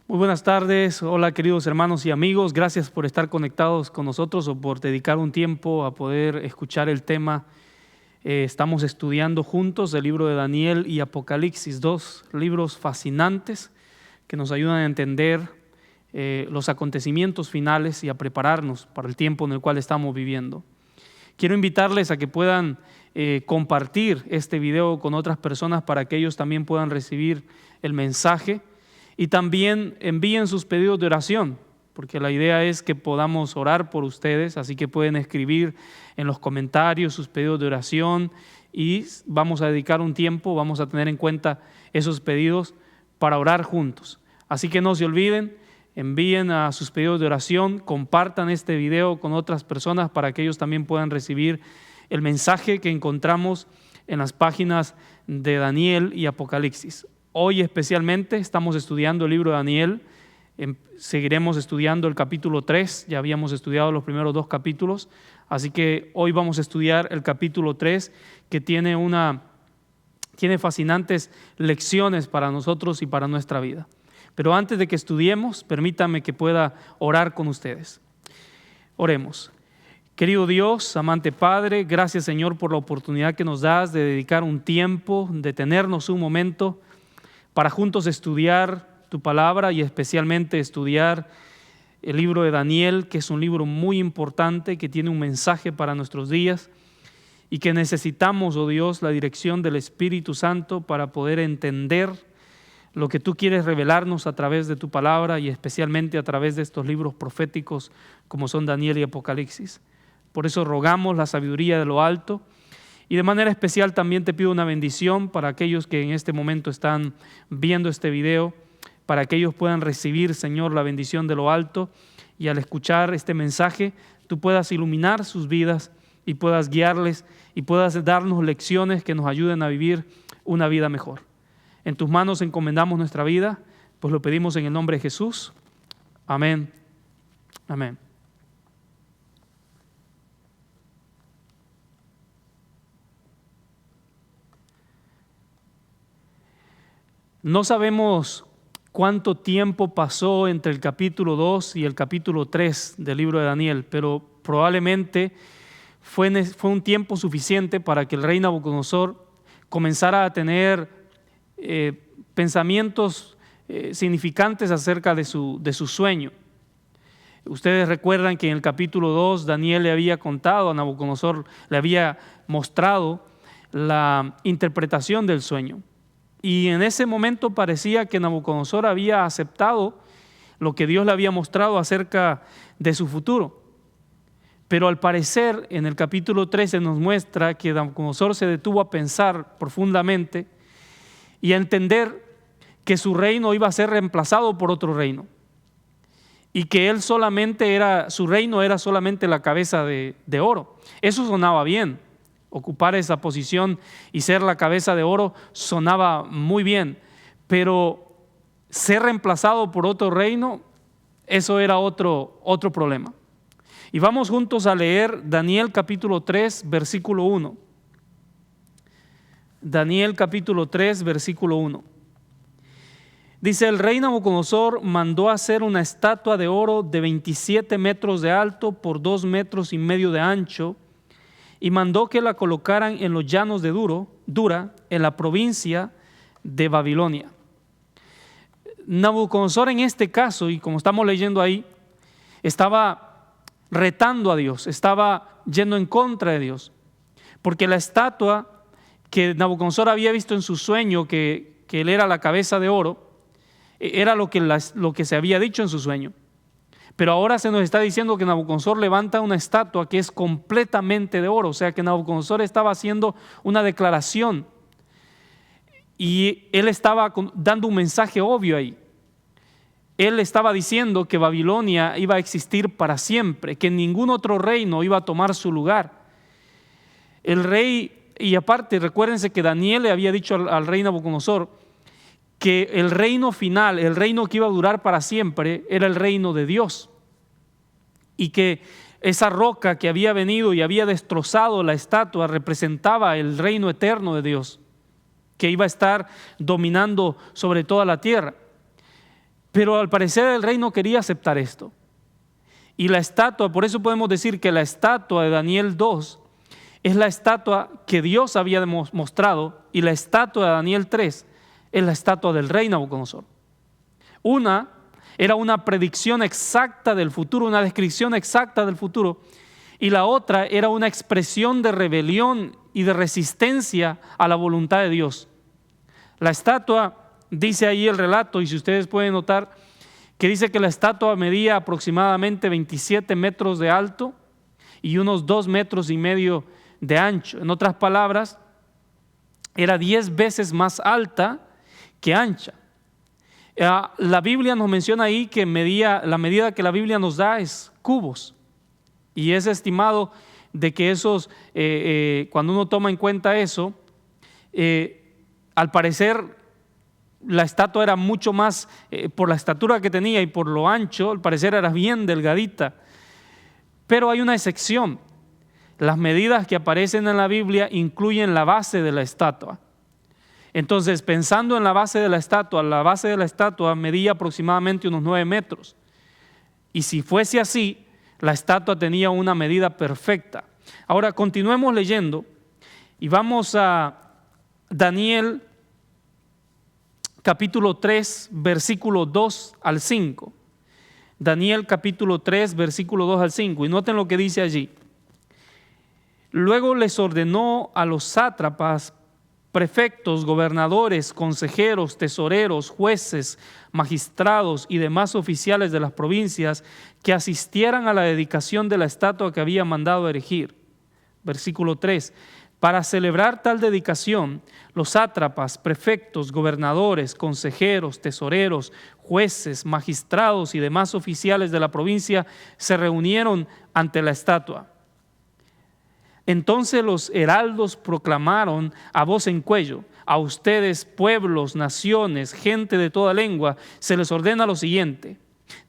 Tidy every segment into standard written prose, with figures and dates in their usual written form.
Muy buenas tardes, hola queridos hermanos y amigos, gracias por estar conectados con nosotros o por dedicar un tiempo a poder escuchar el tema. Estamos estudiando juntos el libro de Daniel y Apocalipsis, dos libros fascinantes que nos ayudan a entender los acontecimientos finales y a prepararnos para el tiempo en el cual estamos viviendo. Quiero invitarles a que puedan compartir este video con otras personas para que ellos también puedan recibir el mensaje. Y también envíen sus pedidos de oración, porque la idea es que podamos orar por ustedes, así que pueden escribir en los comentarios sus pedidos de oración y vamos a dedicar un tiempo, vamos a tener en cuenta esos pedidos para orar juntos. Así que no se olviden, envíen a sus pedidos de oración, compartan este video con otras personas para que ellos también puedan recibir el mensaje que encontramos en las páginas de Daniel y Apocalipsis. Hoy especialmente estamos estudiando el libro de Daniel, seguiremos estudiando el capítulo 3, ya habíamos estudiado los primeros 2 capítulos, así que hoy vamos a estudiar el capítulo 3 que tiene fascinantes lecciones para nosotros y para nuestra vida. Pero antes de que estudiemos, permítanme que pueda orar con ustedes. Oremos. Querido Dios, amante Padre, gracias Señor por la oportunidad que nos das de dedicar un tiempo, de tenernos un momento para juntos estudiar tu palabra y especialmente estudiar el libro de Daniel, que es un libro muy importante, que tiene un mensaje para nuestros días y que necesitamos, oh Dios, la dirección del Espíritu Santo para poder entender lo que tú quieres revelarnos a través de tu palabra y especialmente a través de estos libros proféticos como son Daniel y Apocalipsis. Por eso rogamos la sabiduría de lo alto. Y de manera especial también te pido una bendición para aquellos que en este momento están viendo este video, para que ellos puedan recibir, Señor, la bendición de lo alto y al escuchar este mensaje, tú puedas iluminar sus vidas y puedas guiarles y puedas darnos lecciones que nos ayuden a vivir una vida mejor. En tus manos encomendamos nuestra vida, pues lo pedimos en el nombre de Jesús. Amén. Amén. No sabemos cuánto tiempo pasó entre el capítulo 2 y el capítulo 3 del libro de Daniel, pero probablemente fue un tiempo suficiente para que el rey Nabucodonosor comenzara a tener pensamientos significantes acerca de su sueño. Ustedes recuerdan que en el capítulo 2 Daniel le había contado a Nabucodonosor, le había mostrado la interpretación del sueño. Y en ese momento parecía que Nabucodonosor había aceptado lo que Dios le había mostrado acerca de su futuro. Pero al parecer en el capítulo 13 nos muestra que Nabucodonosor se detuvo a pensar profundamente y a entender que su reino iba a ser reemplazado por otro reino. Y que su reino era solamente la cabeza de oro. Eso sonaba bien. Ocupar esa posición y ser la cabeza de oro sonaba muy bien, pero ser reemplazado por otro reino, eso era otro problema. Y vamos juntos a leer Daniel capítulo 3, versículo 1. Daniel capítulo 3, versículo 1. Dice: el rey Nabucodonosor mandó hacer una estatua de oro de 27 metros de alto por 2 metros y medio de ancho, y mandó que la colocaran en los llanos de Dura, en la provincia de Babilonia. Nabucodonosor en este caso, y como estamos leyendo ahí, estaba retando a Dios, estaba yendo en contra de Dios, porque la estatua que Nabucodonosor había visto en su sueño, que él era la cabeza de oro, era lo que se había dicho en su sueño. Pero ahora se nos está diciendo que Nabucodonosor levanta una estatua que es completamente de oro. O sea que Nabucodonosor estaba haciendo una declaración y él estaba dando un mensaje obvio ahí. Él estaba diciendo que Babilonia iba a existir para siempre, que ningún otro reino iba a tomar su lugar. El rey, y aparte recuérdense que Daniel le había dicho al rey Nabucodonosor que el reino final, el reino que iba a durar para siempre, era el reino de Dios, y que esa roca que había venido y había destrozado la estatua representaba el reino eterno de Dios, que iba a estar dominando sobre toda la tierra. Pero al parecer el rey no quería aceptar esto. Y la estatua, por eso podemos decir que la estatua de Daniel 2 es la estatua que Dios había mostrado, y la estatua de Daniel 3 es la estatua del rey Nabucodonosor. Una era una predicción exacta del futuro, una descripción exacta del futuro, y la otra era una expresión de rebelión y de resistencia a la voluntad de Dios. La estatua, dice ahí el relato, y si ustedes pueden notar, que dice que la estatua medía aproximadamente 27 metros de alto y unos 2,5 metros de ancho. En otras palabras, era 10 veces más alta que ancha. La Biblia nos menciona ahí que la medida que la Biblia nos da es cubos, y es estimado de que esos, cuando uno toma en cuenta eso, al parecer la estatua era mucho más, por la estatura que tenía y por lo ancho, al parecer era bien delgadita. Pero hay una excepción. Las medidas que aparecen en la Biblia incluyen la base de la estatua. Entonces, pensando en la base de la estatua medía aproximadamente unos 9 metros. Y si fuese así, la estatua tenía una medida perfecta. Ahora, continuemos leyendo y vamos a Daniel capítulo 3, versículo 2 al 5. Daniel capítulo 3, versículo 2 al 5. Y noten lo que dice allí. Luego les ordenó a los sátrapas, prefectos, gobernadores, consejeros, tesoreros, jueces, magistrados y demás oficiales de las provincias que asistieran a la dedicación de la estatua que había mandado erigir. Versículo 3. Para celebrar tal dedicación, los sátrapas, prefectos, gobernadores, consejeros, tesoreros, jueces, magistrados y demás oficiales de la provincia se reunieron ante la estatua. Entonces los heraldos proclamaron a voz en cuello: a ustedes, pueblos, naciones, gente de toda lengua, se les ordena lo siguiente: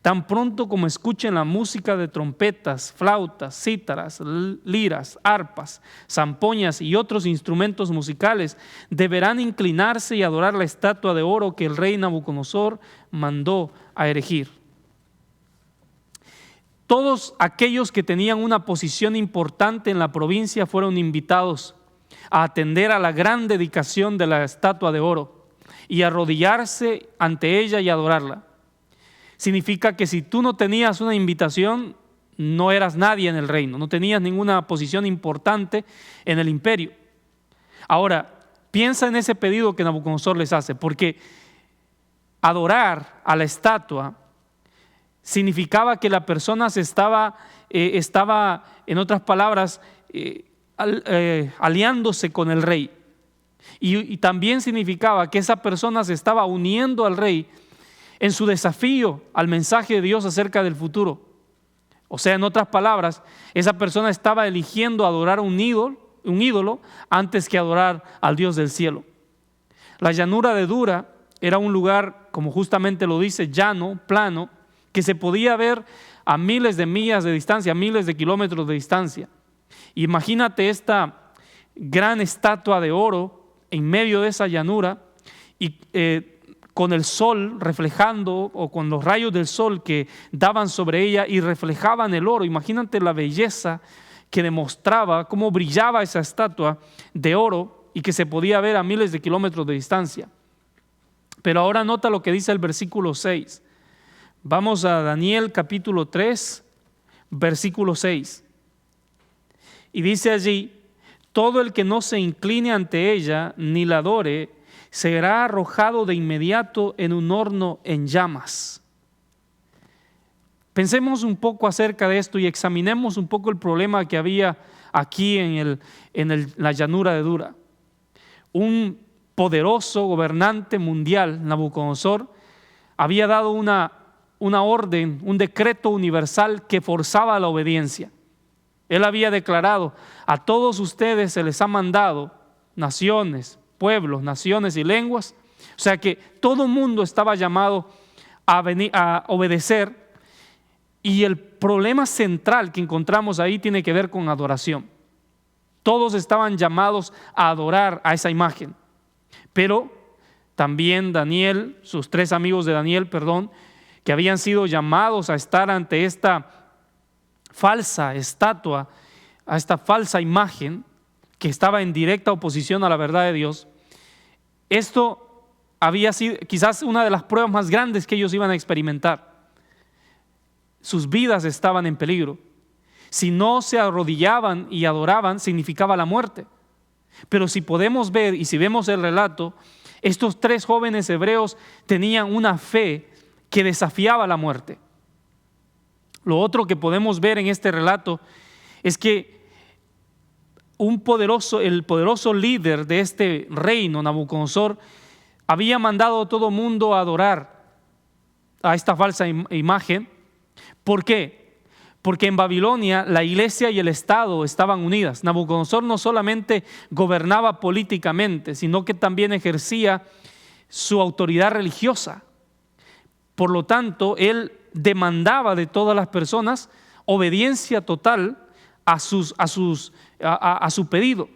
tan pronto como escuchen la música de trompetas, flautas, cítaras, liras, arpas, zampoñas y otros instrumentos musicales, deberán inclinarse y adorar la estatua de oro que el rey Nabucodonosor mandó a erigir. Todos aquellos que tenían una posición importante en la provincia fueron invitados a atender a la gran dedicación de la estatua de oro y arrodillarse ante ella y adorarla. Significa que si tú no tenías una invitación, no eras nadie en el reino, no tenías ninguna posición importante en el imperio. Ahora, piensa en ese pedido que Nabucodonosor les hace, porque adorar a la estatua significaba que la persona estaba, en otras palabras, aliándose con el rey. Y también significaba que esa persona se estaba uniendo al rey en su desafío al mensaje de Dios acerca del futuro. O sea, en otras palabras, esa persona estaba eligiendo adorar un ídolo antes que adorar al Dios del cielo. La llanura de Dura era un lugar, como justamente lo dice, llano, plano, que se podía ver a miles de millas de distancia, a miles de kilómetros de distancia. Imagínate esta gran estatua de oro en medio de esa llanura y con el sol reflejando, o con los rayos del sol que daban sobre ella y reflejaban el oro. Imagínate la belleza que demostraba, cómo brillaba esa estatua de oro y que se podía ver a miles de kilómetros de distancia. Pero ahora nota lo que dice el versículo 6. Vamos a Daniel capítulo 3, versículo 6. Y dice allí: todo el que no se incline ante ella ni la adore será arrojado de inmediato en un horno en llamas. Pensemos un poco acerca de esto y examinemos un poco el problema que había aquí en la llanura de Dura. Un poderoso gobernante mundial, Nabucodonosor, había dado una orden, un decreto universal que forzaba la obediencia. Él había declarado: a todos ustedes se les ha mandado, naciones, pueblos, naciones y lenguas, O sea que todo mundo estaba llamado a obedecer, y el problema central que encontramos ahí tiene que ver con adoración. Todos estaban llamados a adorar a esa imagen, pero también Daniel, sus tres amigos de Daniel, que habían sido llamados a estar ante esta falsa estatua, a esta falsa imagen que estaba en directa oposición a la verdad de Dios. Esto había sido quizás una de las pruebas más grandes que ellos iban a experimentar. Sus vidas estaban en peligro. Si no se arrodillaban y adoraban, significaba la muerte. Pero si podemos ver y si vemos el relato, estos tres jóvenes hebreos tenían una fe que desafiaba la muerte. Lo otro que podemos ver en este relato es que el poderoso líder de este reino, Nabucodonosor, había mandado a todo mundo a adorar a esta falsa imagen. ¿Por qué? Porque en Babilonia la iglesia y el Estado estaban unidas. Nabucodonosor no solamente gobernaba políticamente, sino que también ejercía su autoridad religiosa. Por lo tanto, él demandaba de todas las personas obediencia total a su pedido.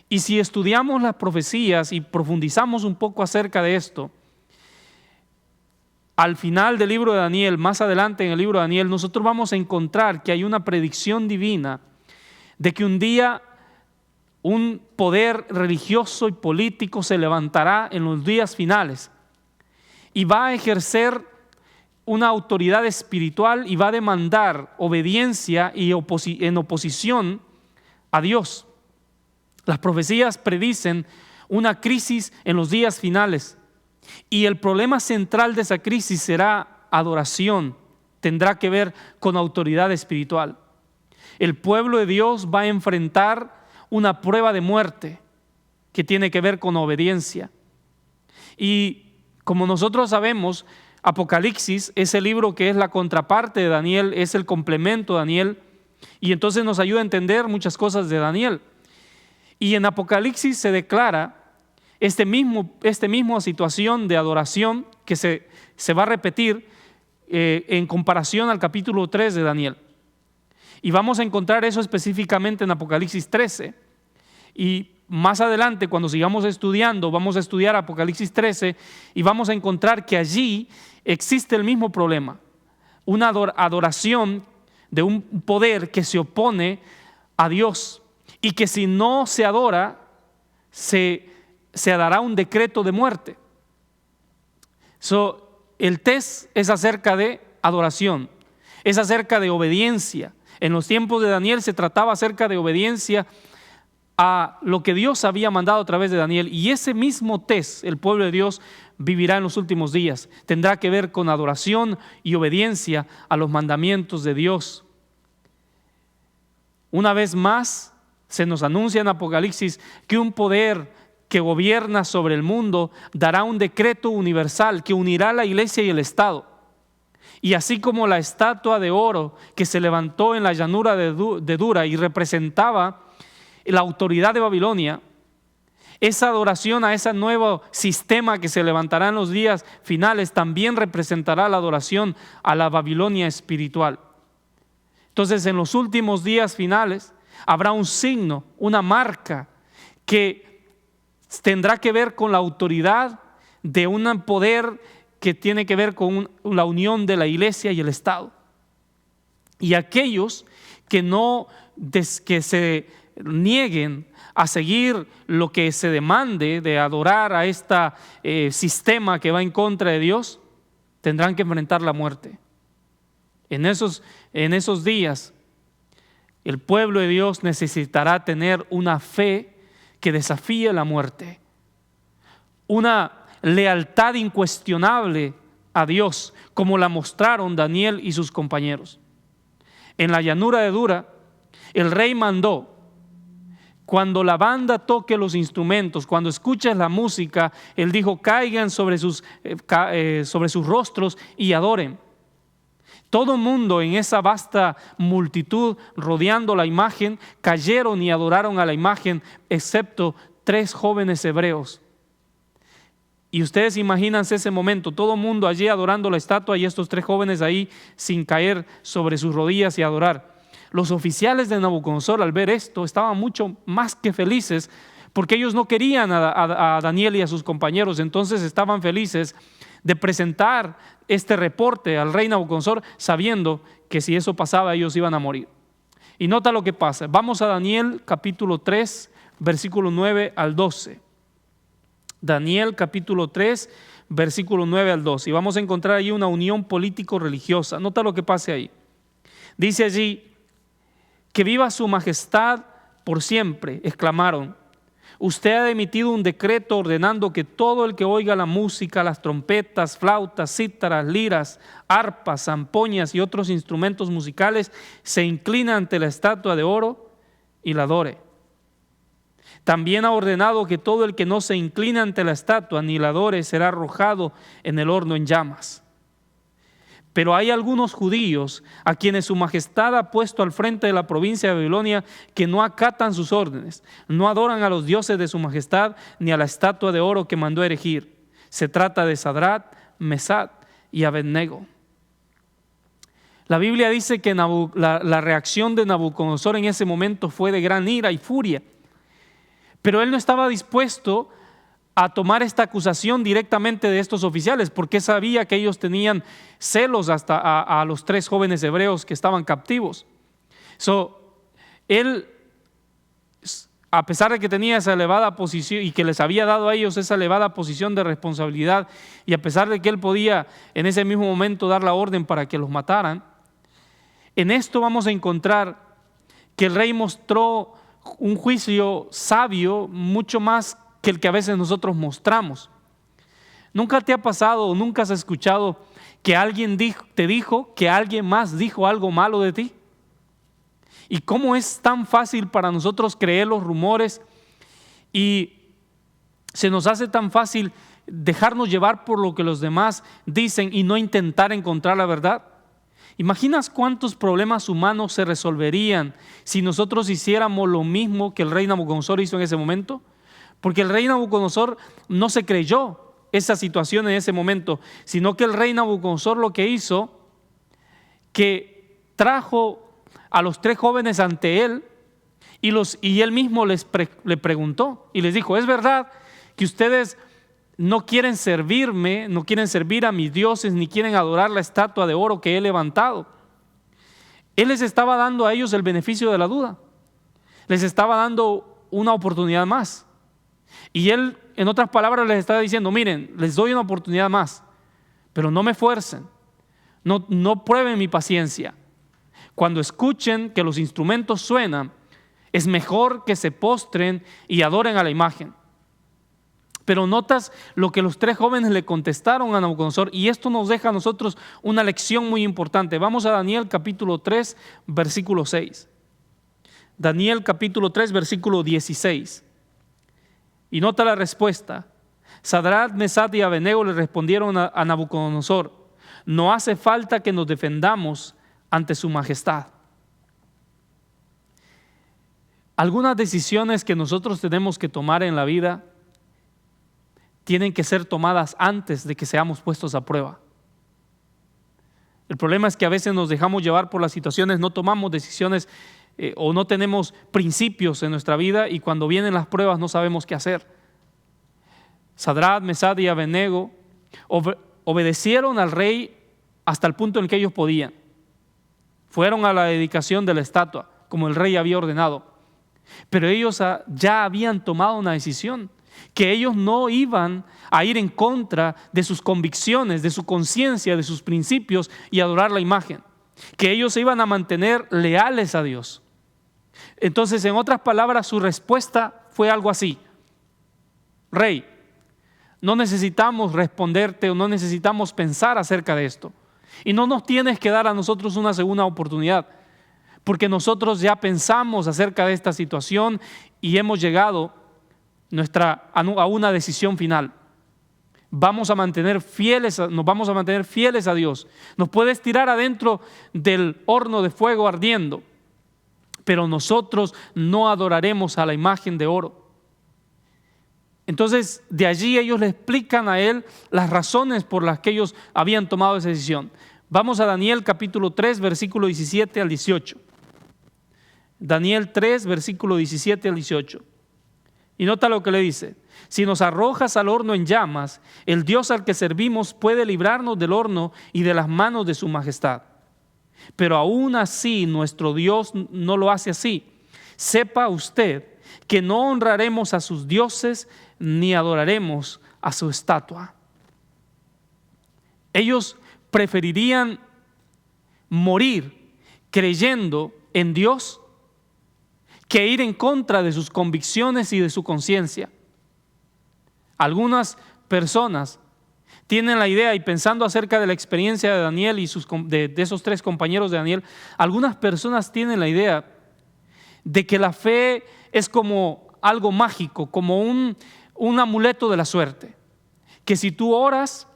Y si estudiamos las profecías y profundizamos un poco acerca de esto, al final del libro de Daniel, más adelante en el libro de Daniel, nosotros vamos a encontrar que hay una predicción divina de que un día un poder religioso y político se levantará en los días finales y va a ejercer una autoridad espiritual y va a demandar obediencia y en oposición a Dios. Las profecías predicen una crisis en los días finales, y el problema central de esa crisis será adoración, tendrá que ver con autoridad espiritual. El pueblo de Dios va a enfrentar una prueba de muerte que tiene que ver con obediencia. Y como nosotros sabemos, Apocalipsis es el libro que es la contraparte de Daniel, es el complemento de Daniel, y entonces nos ayuda a entender muchas cosas de Daniel. Y en Apocalipsis se declara esta misma situación de adoración que se va a repetir en comparación al capítulo 3 de Daniel. Y vamos a encontrar eso específicamente en Apocalipsis 13. Y más adelante, cuando sigamos estudiando, vamos a estudiar Apocalipsis 13 y vamos a encontrar que allí existe el mismo problema. Una adoración de un poder que se opone a Dios y que si no se adora, se dará un decreto de muerte. El test es acerca de adoración, es acerca de obediencia. En los tiempos de Daniel se trataba acerca de obediencia a lo que Dios había mandado a través de Daniel, y ese mismo test el pueblo de Dios vivirá en los últimos días. Tendrá que ver con adoración y obediencia a los mandamientos de Dios. Una vez más se nos anuncia en Apocalipsis que un poder que gobierna sobre el mundo dará un decreto universal que unirá la iglesia y el Estado. Y así como la estatua de oro que se levantó en la llanura de Dura y representaba la autoridad de Babilonia, esa adoración a ese nuevo sistema que se levantará en los días finales también representará la adoración a la Babilonia espiritual. Entonces, en los últimos días finales habrá un signo, una marca que tendrá que ver con la autoridad de un poder que tiene que ver con la unión de la iglesia y el Estado. Y aquellos que se nieguen a seguir lo que se demande de adorar a este sistema que va en contra de Dios, tendrán que enfrentar la muerte. En esos días, el pueblo de Dios necesitará tener una fe que desafíe la muerte, una lealtad incuestionable a Dios, como la mostraron Daniel y sus compañeros. En la llanura de Dura, el rey mandó: cuando la banda toque los instrumentos, cuando escuches la música, él dijo, caigan sobre sus rostros y adoren. Todo el mundo en esa vasta multitud rodeando la imagen cayeron y adoraron a la imagen, excepto 3 jóvenes hebreos. Y ustedes imagínense ese momento, todo el mundo allí adorando la estatua y estos 3 jóvenes ahí sin caer sobre sus rodillas y adorar. Los oficiales de Nabucodonosor, al ver esto, estaban mucho más que felices, porque ellos no querían a Daniel y a sus compañeros. Entonces estaban felices de presentar este reporte al rey Nabucodonosor, sabiendo que si eso pasaba ellos iban a morir. Y nota lo que pasa. Vamos a Daniel capítulo 3, versículo 9 al 12. Daniel capítulo 3, versículo 9 al 12. Y vamos a encontrar ahí una unión político-religiosa. Nota lo que pasa ahí. Dice allí: que viva su majestad por siempre, exclamaron. Usted ha emitido un decreto ordenando que todo el que oiga la música, las trompetas, flautas, cítaras, liras, arpas, zampoñas y otros instrumentos musicales se inclina ante la estatua de oro y la adore. También ha ordenado que todo el que no se incline ante la estatua ni la adore será arrojado en el horno en llamas. Pero hay algunos judíos a quienes su majestad ha puesto al frente de la provincia de Babilonia que no acatan sus órdenes, no adoran a los dioses de su majestad ni a la estatua de oro que mandó erigir. Se trata de Sadrat, Mesad y Abednego. La Biblia dice que la reacción de Nabucodonosor en ese momento fue de gran ira y furia, pero él no estaba dispuesto a tomar esta acusación directamente de estos oficiales, porque sabía que ellos tenían celos hasta a los 3 jóvenes hebreos que estaban captivos. Él, a pesar de que tenía esa elevada posición y que les había dado a ellos esa elevada posición de responsabilidad, y a pesar de que él podía en ese mismo momento dar la orden para que los mataran, en esto vamos a encontrar que el rey mostró un juicio sabio mucho más que el que a veces nosotros mostramos. ¿Nunca te ha pasado o nunca has escuchado que alguien te dijo que alguien más dijo algo malo de ti? ¿Y cómo es tan fácil para nosotros creer los rumores y se nos hace tan fácil dejarnos llevar por lo que los demás dicen y no intentar encontrar la verdad? ¿Imaginas cuántos problemas humanos se resolverían si nosotros hiciéramos lo mismo que el rey Nabucodonosor hizo en ese momento? Porque el rey Nabucodonosor no se creyó esa situación en ese momento, sino que el rey Nabucodonosor lo que hizo, que trajo a los 3 jóvenes ante él y él mismo le preguntó y les dijo: ¿es verdad que ustedes no quieren servirme, no quieren servir a mis dioses, ni quieren adorar la estatua de oro que he levantado? Él les estaba dando a ellos el beneficio de la duda, les estaba dando una oportunidad más. Y él, en otras palabras, les estaba diciendo: miren, les doy una oportunidad más, pero no me fuercen, no prueben mi paciencia. Cuando escuchen que los instrumentos suenan, es mejor que se postren y adoren a la imagen. Pero notas lo que los 3 jóvenes le contestaron a Nabucodonosor, y esto nos deja a nosotros una lección muy importante. Vamos a Daniel capítulo 3, versículo 6. Daniel capítulo 3, versículo 16. Y nota la respuesta. Sadrat, Mesad y Abednego le respondieron a Nabucodonosor: no hace falta que nos defendamos ante su majestad. Algunas decisiones que nosotros tenemos que tomar en la vida tienen que ser tomadas antes de que seamos puestos a prueba. El problema es que a veces nos dejamos llevar por las situaciones, no tomamos decisiones o no tenemos principios en nuestra vida, y cuando vienen las pruebas no sabemos qué hacer. Sadrat, Mesad y Abednego obedecieron al rey hasta el punto en que ellos podían. Fueron a la dedicación de la estatua, como el rey había ordenado. Pero ellos ya habían tomado una decisión, que ellos no iban a ir en contra de sus convicciones, de su conciencia, de sus principios y adorar la imagen, que ellos se iban a mantener leales a Dios. Entonces, en otras palabras, su respuesta fue algo así: Rey, no necesitamos responderte o no necesitamos pensar acerca de esto, y no nos tienes que dar a nosotros una segunda oportunidad, porque nosotros ya pensamos acerca de esta situación y hemos llegado a una decisión final. Nos vamos a mantener fieles a Dios. Nos puedes tirar adentro del horno de fuego ardiendo, pero nosotros no adoraremos a la imagen de oro. Entonces, de allí ellos le explican a él las razones por las que ellos habían tomado esa decisión. Vamos a Daniel capítulo 3, versículo 17 al 18. Daniel 3, versículo 17 al 18. Y nota lo que le dice: si nos arrojas al horno en llamas, el Dios al que servimos puede librarnos del horno y de las manos de su majestad. Pero aún así nuestro Dios no lo hace así. Sepa usted que no honraremos a sus dioses ni adoraremos a su estatua. Ellos preferirían morir creyendo en Dios que ir en contra de sus convicciones y de su conciencia. Algunas personas tienen la idea, y pensando acerca de la experiencia de Daniel y de esos 3 compañeros de Daniel, algunas personas tienen la idea de que la fe es como algo mágico, como un amuleto de la suerte, que si tú oras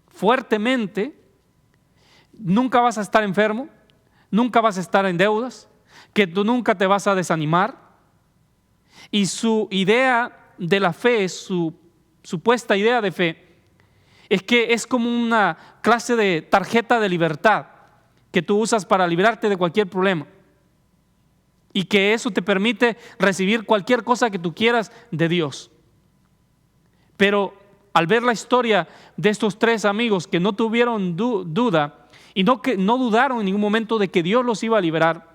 fuertemente, nunca vas a estar enfermo, nunca vas a estar en deudas, que tú nunca te vas a desanimar. Y su idea de la fe, su supuesta idea de fe, es que es como una clase de tarjeta de libertad que tú usas para librarte de cualquier problema, y que eso te permite recibir cualquier cosa que tú quieras de Dios. Pero al ver la historia de estos 3 amigos que no tuvieron duda y que no dudaron en ningún momento de que Dios los iba a liberar,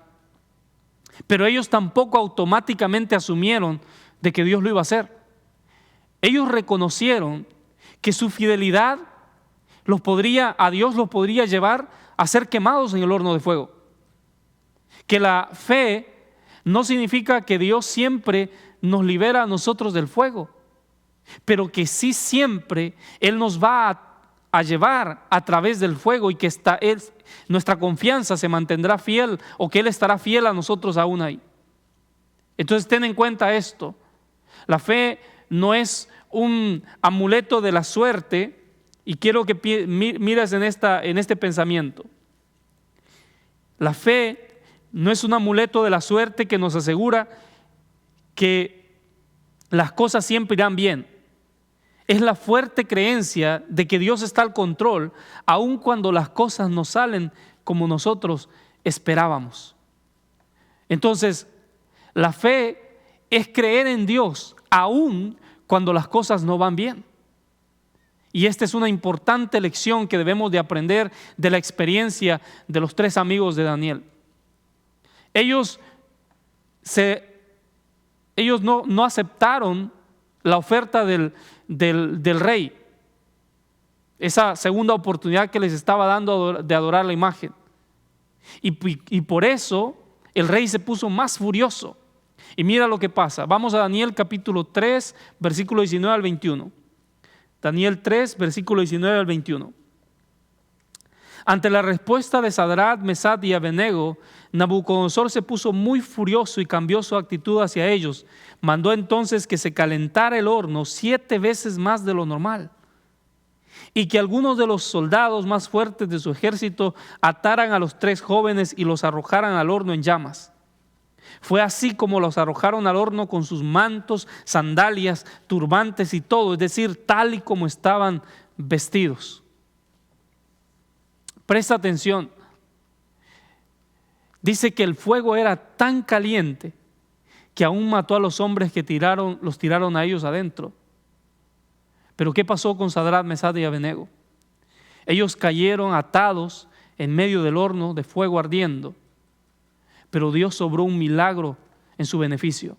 pero ellos tampoco automáticamente asumieron de que Dios lo iba a hacer. Ellos reconocieron que su fidelidad a Dios los podría llevar a ser quemados en el horno de fuego. Que la fe no significa que Dios siempre nos libera a nosotros del fuego, pero que sí siempre Él nos va a llevar a través del fuego, y que nuestra confianza se mantendrá fiel, o que Él estará fiel a nosotros aún ahí. Entonces ten en cuenta esto: la fe no es un amuleto de la suerte, y quiero que mires en este pensamiento. La fe no es un amuleto de la suerte que nos asegura que las cosas siempre irán bien. Es la fuerte creencia de que Dios está al control, aun cuando las cosas no salen como nosotros esperábamos. Entonces, la fe es creer en Dios aun cuando las cosas no van bien. Y esta es una importante lección que debemos de aprender de la experiencia de los 3 amigos de Daniel. Ellos no aceptaron la oferta del rey, esa segunda oportunidad que les estaba dando de adorar la imagen. Y por eso el rey se puso más furioso. Y mira lo que pasa. Vamos a Daniel capítulo 3, versículo 19 al 21. Daniel 3, versículo 19 al 21. Ante la respuesta de Sadrach, Mesach y Abednego, Nabucodonosor se puso muy furioso y cambió su actitud hacia ellos. Mandó entonces que se calentara el horno 7 veces más de lo normal, y que algunos de los soldados más fuertes de su ejército ataran a los 3 jóvenes y los arrojaran al horno en llamas. Fue así como los arrojaron al horno con sus mantos, sandalias, turbantes y todo, es decir, tal y como estaban vestidos. Presta atención. Dice que el fuego era tan caliente que aún mató a los hombres que los tiraron a ellos adentro. Pero ¿qué pasó con Sadrach, Mesach y Abednego? Ellos cayeron atados en medio del horno de fuego ardiendo, pero Dios obró un milagro en su beneficio.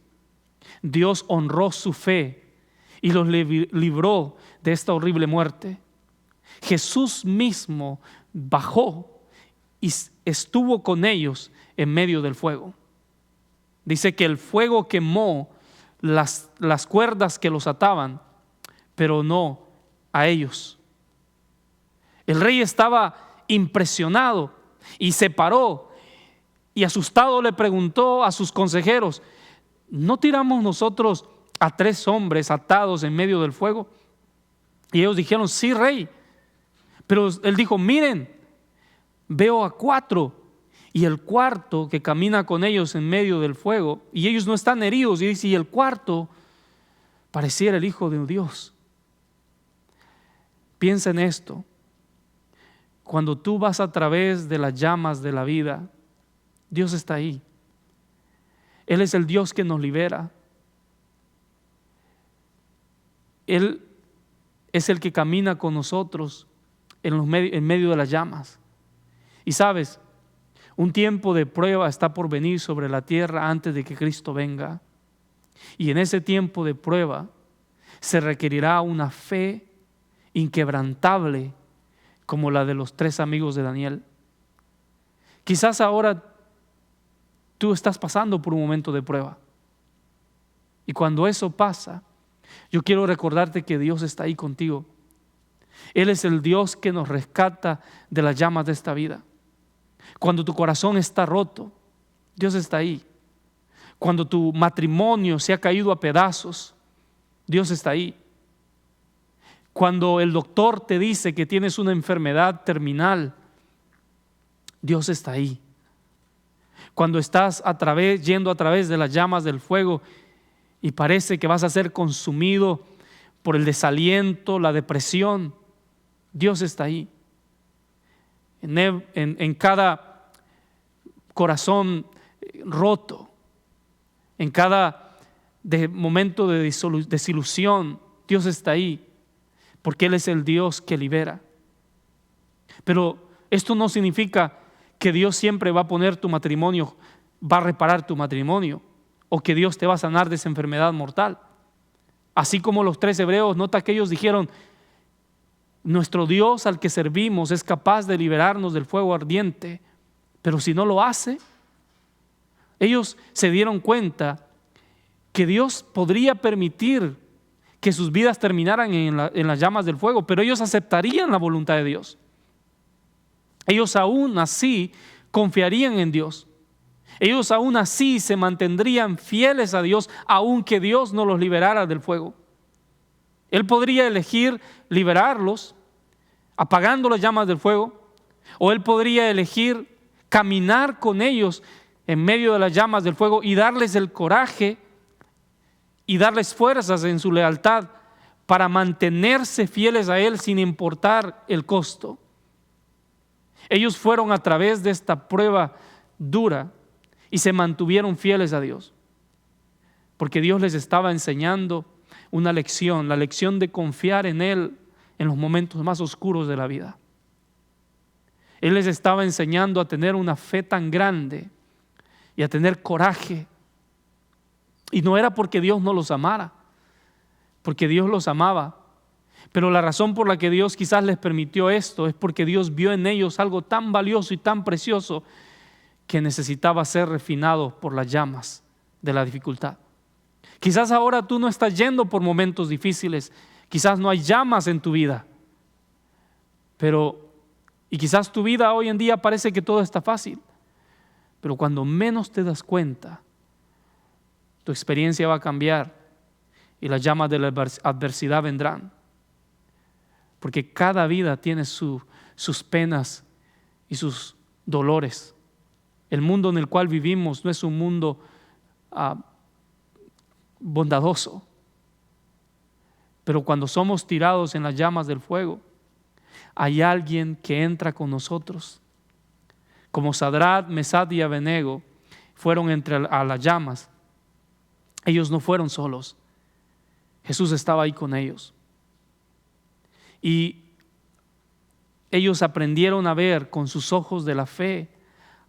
Dios honró su fe y los libró de esta horrible muerte. Jesús mismo bajó y estuvo con ellos en medio del fuego. Dice que el fuego quemó las cuerdas que los ataban, pero no a ellos. El rey estaba impresionado y se paró y asustado le preguntó a sus consejeros: ¿no tiramos nosotros a 3 hombres atados en medio del fuego? Y ellos dijeron: sí, rey. Pero él dijo: miren, veo a 4 y el cuarto que camina con ellos en medio del fuego, y ellos no están heridos. Y dice: y el cuarto pareciera el Hijo de Dios. Piensa en esto. Cuando tú vas a través de las llamas de la vida, Dios está ahí. Él es el Dios que nos libera. Él es el que camina con nosotros en medio de las llamas. Y sabes, un tiempo de prueba está por venir sobre la tierra antes de que Cristo venga. Y en ese tiempo de prueba se requerirá una fe inquebrantable como la de los 3 amigos de Daniel. Quizás ahora tú estás pasando por un momento de prueba. Y cuando eso pasa, yo quiero recordarte que Dios está ahí contigo. Él es el Dios que nos rescata de las llamas de esta vida. Cuando tu corazón está roto, Dios está ahí. Cuando tu matrimonio se ha caído a pedazos, Dios está ahí. Cuando el doctor te dice que tienes una enfermedad terminal, Dios está ahí. Cuando estás yendo a través de las llamas del fuego y parece que vas a ser consumido por el desaliento, la depresión, Dios está ahí. En cada corazón roto, en cada momento de desilusión, Dios está ahí, porque Él es el Dios que libera. Pero esto no significa que Dios siempre va a poner tu matrimonio, va a reparar tu matrimonio, o que Dios te va a sanar de esa enfermedad mortal. Así como los 3 hebreos, nota que ellos dijeron: nuestro Dios al que servimos es capaz de liberarnos del fuego ardiente, pero si no lo hace, ellos se dieron cuenta que Dios podría permitir que sus vidas terminaran en las llamas del fuego, pero ellos aceptarían la voluntad de Dios. Ellos aún así confiarían en Dios. Ellos aún así se mantendrían fieles a Dios, aunque Dios no los liberara del fuego. Él podría elegir liberarlos apagando las llamas del fuego, o Él podría elegir caminar con ellos en medio de las llamas del fuego y darles el coraje y darles fuerzas en su lealtad para mantenerse fieles a Él sin importar el costo. Ellos fueron a través de esta prueba dura y se mantuvieron fieles a Dios, porque Dios les estaba enseñando una lección, la lección de confiar en Él en los momentos más oscuros de la vida. Él les estaba enseñando a tener una fe tan grande y a tener coraje. Y no era porque Dios no los amara, porque Dios los amaba. Pero la razón por la que Dios quizás les permitió esto es porque Dios vio en ellos algo tan valioso y tan precioso que necesitaba ser refinado por las llamas de la dificultad. Quizás ahora tú no estás yendo por momentos difíciles, quizás no hay llamas en tu vida, y quizás tu vida hoy en día parece que todo está fácil, pero cuando menos te das cuenta, tu experiencia va a cambiar y las llamas de la adversidad vendrán, porque cada vida tiene sus penas y sus dolores. El mundo en el cual vivimos no es un mundo bondadoso, pero cuando somos tirados en las llamas del fuego, hay alguien que entra con nosotros. Como Sadrach, Mesach y Abednego fueron a las llamas, ellos no fueron solos. Jesús estaba ahí con ellos. Y ellos aprendieron a ver con sus ojos de la fe,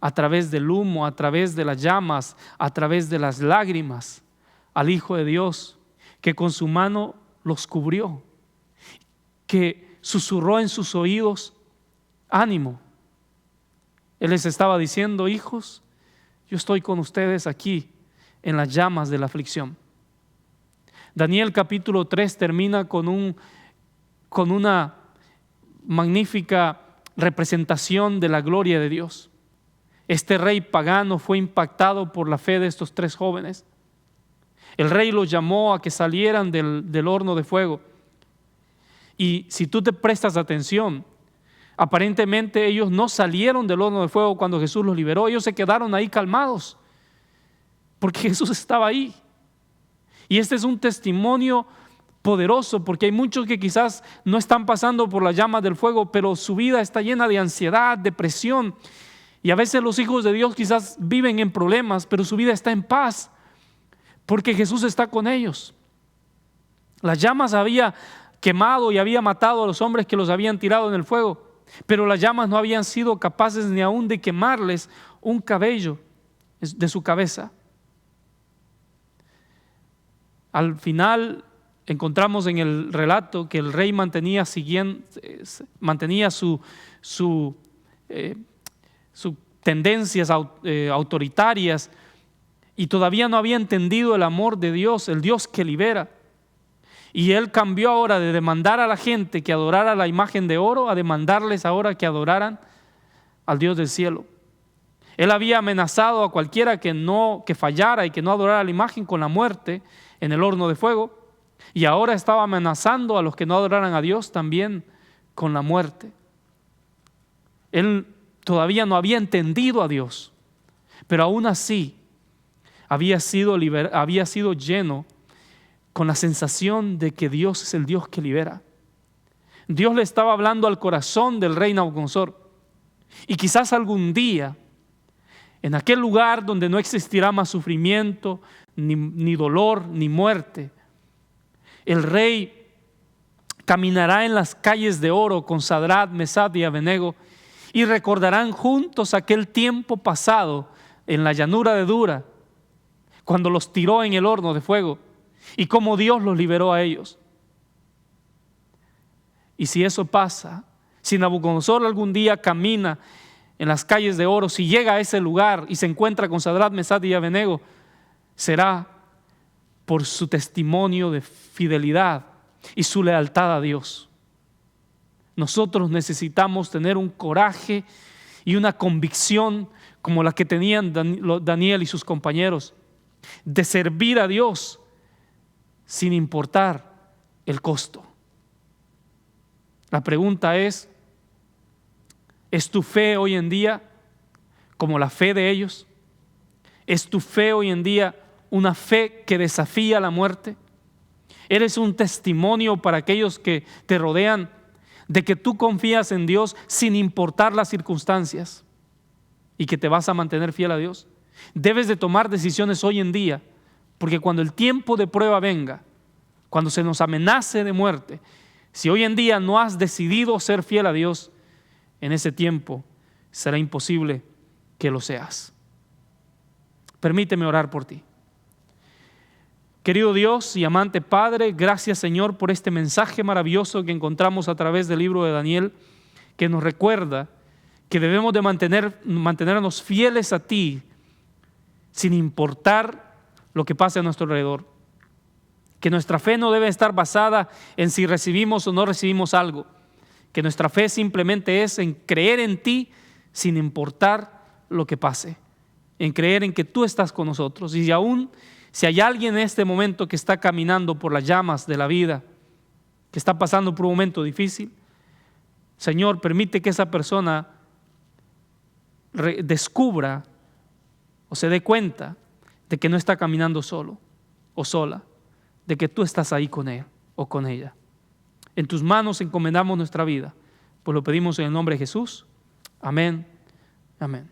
a través del humo, a través de las llamas, a través de las lágrimas, al Hijo de Dios, que con su mano los cubrió, que susurró en sus oídos: ánimo. Él les estaba diciendo: hijos, yo estoy con ustedes aquí en las llamas de la aflicción. Daniel capítulo 3 termina con una magnífica representación de la gloria de Dios. Este rey pagano fue impactado por la fe de estos 3 jóvenes. El rey los llamó a que salieran del horno de fuego. Y si tú te prestas atención, aparentemente ellos no salieron del horno de fuego cuando Jesús los liberó. Ellos se quedaron ahí calmados, porque Jesús estaba ahí. Y este es un testimonio poderoso, porque hay muchos que quizás no están pasando por las llamas del fuego, pero su vida está llena de ansiedad, depresión. Y a veces los hijos de Dios quizás viven en problemas, pero su vida está en paz, porque Jesús está con ellos. Las llamas había quemado y había matado a los hombres que los habían tirado en el fuego, pero las llamas no habían sido capaces ni aún de quemarles un cabello de su cabeza. Al final encontramos en el relato que el rey mantenía sus tendencias autoritarias, y todavía no había entendido el amor de Dios, el Dios que libera. Y él cambió ahora de demandar a la gente que adorara la imagen de oro a demandarles ahora que adoraran al Dios del cielo. Él había amenazado a cualquiera que fallara y que no adorara la imagen con la muerte en el horno de fuego, y ahora estaba amenazando a los que no adoraran a Dios también con la muerte. Él todavía no había entendido a Dios, pero aún así había sido lleno con la sensación de que Dios es el Dios que libera. Dios le estaba hablando al corazón del rey Nabucodonosor, y quizás algún día, en aquel lugar donde no existirá más sufrimiento, ni dolor, ni muerte, el rey caminará en las calles de oro con Sadrach, Mesach y Abednego, y recordarán juntos aquel tiempo pasado en la llanura de Dura, cuando los tiró en el horno de fuego, y cómo Dios los liberó a ellos. Y si eso pasa, si Nabucodonosor algún día camina en las calles de oro, si llega a ese lugar y se encuentra con Sadrach, Mesach y Abednego, será por su testimonio de fidelidad y su lealtad a Dios. Nosotros necesitamos tener un coraje y una convicción como la que tenían Daniel y sus compañeros, de servir a Dios sin importar el costo. La pregunta ¿es tu fe hoy en día como la fe de ellos? ¿Es tu fe hoy en día una fe que desafía la muerte? ¿Eres un testimonio para aquellos que te rodean de que tú confías en Dios sin importar las circunstancias y que te vas a mantener fiel a Dios? Debes de tomar decisiones hoy en día, porque cuando el tiempo de prueba venga, cuando se nos amenace de muerte, si hoy en día no has decidido ser fiel a Dios, en ese tiempo será imposible que lo seas. Permíteme orar por ti. Querido Dios y amante Padre, gracias Señor por este mensaje maravilloso que encontramos a través del libro de Daniel, que nos recuerda que debemos de mantenernos fieles a ti sin importar lo que pase a nuestro alrededor. Que nuestra fe no debe estar basada en si recibimos o no recibimos algo. Que nuestra fe simplemente es en creer en ti sin importar lo que pase. En creer en que tú estás con nosotros. Y aún si hay alguien en este momento que está caminando por las llamas de la vida, que está pasando por un momento difícil, Señor, permite que esa persona descubra o se dé cuenta de que no está caminando solo o sola, de que tú estás ahí con él o con ella. En tus manos encomendamos nuestra vida, pues lo pedimos en el nombre de Jesús. Amén. Amén.